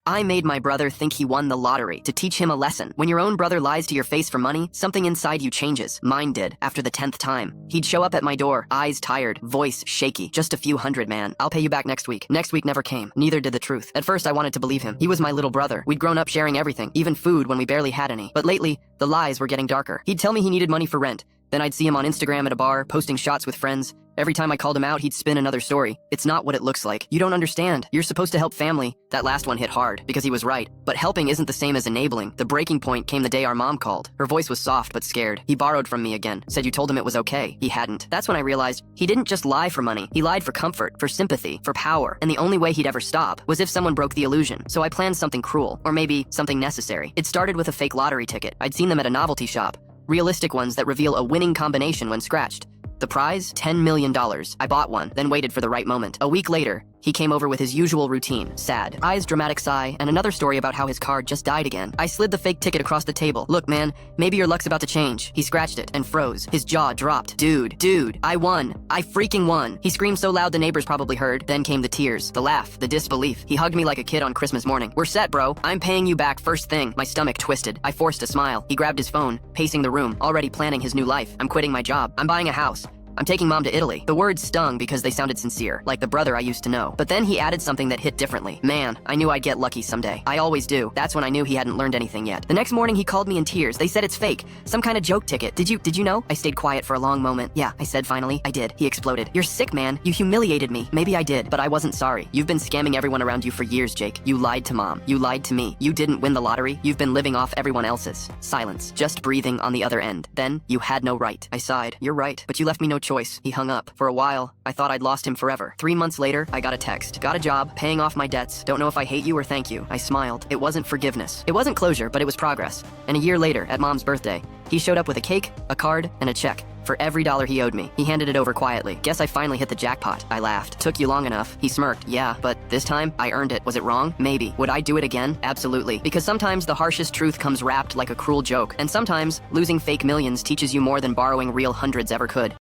I made my brother think he won the lottery to teach him a lesson. When your own brother lies to your face for money, something inside you changes. Mine did, after the 10th time. He'd show up at my door, eyes tired, voice shaky. Just a few hundred, man. I'll pay you back next week. Next week never came. Neither did the truth. At first, I wanted to believe him. He was my little brother. We'd grown up sharing everything, even food when we barely had any. But lately, the lies were getting darker. He'd tell me he needed money for rent. Then I'd see him on Instagram at a bar, posting shots with friends. Every time I called him out, he'd spin another story. It's not what it looks like. You don't understand. You're supposed to help family. That last one hit hard, because he was right. But helping isn't the same as enabling. The breaking point came the day our mom called. Her voice was soft but scared. He borrowed from me again. Said you told him it was okay. He hadn't. That's when I realized he didn't just lie for money. He lied for comfort, for sympathy, for power. And the only way he'd ever stop was if someone broke the illusion. So I planned something cruel, or maybe something necessary. It started with a fake lottery ticket. I'd seen them at a novelty shop. Realistic ones that reveal a winning combination when scratched. The prize? $10 million. I bought one, then waited for the right moment. A week later, he came over with his usual routine. Sad. Eyes, dramatic sigh, and another story about how his card just died again. I slid the fake ticket across the table. Look, man, maybe your luck's about to change. He scratched it and froze. His jaw dropped. Dude, I won. I freaking won. He screamed so loud the neighbors probably heard. Then came the tears, the laugh, the disbelief. He hugged me like a kid on Christmas morning. We're set, bro. I'm paying you back first thing. My stomach twisted. I forced a smile. He grabbed his phone, pacing the room, already planning his new life. I'm quitting my job. I'm buying a house. I'm taking mom to Italy. The words stung because they sounded sincere, like the brother I used to know. But then he added something that hit differently. Man, I knew I'd get lucky someday. I always do. That's when I knew he hadn't learned anything yet. The next morning he called me in tears. They said it's fake. Some kind of joke ticket. Did you know? I stayed quiet for a long moment. Yeah, I said finally. I did. He exploded. You're sick, man. You humiliated me. Maybe I did, but I wasn't sorry. You've been scamming everyone around you for years, Jake. You lied to mom. You lied to me. You didn't win the lottery. You've been living off everyone else's. Silence. Just breathing on the other end. Then, you had no right. I sighed. You're right, but you left me no choice. He hung up. For a while, I thought I'd lost him forever. 3 months later, I got a text. Got a job, paying off my debts. Don't know if I hate you or thank you. I smiled. It wasn't forgiveness. It wasn't closure, but it was progress. And a year later, at mom's birthday, he showed up with a cake, a card, and a check. For every dollar he owed me. He handed it over quietly. Guess I finally hit the jackpot. I laughed. Took you long enough. He smirked. Yeah, but this time, I earned it. Was it wrong? Maybe. Would I do it again? Absolutely. Because sometimes the harshest truth comes wrapped like a cruel joke. And sometimes, losing fake millions teaches you more than borrowing real hundreds ever could.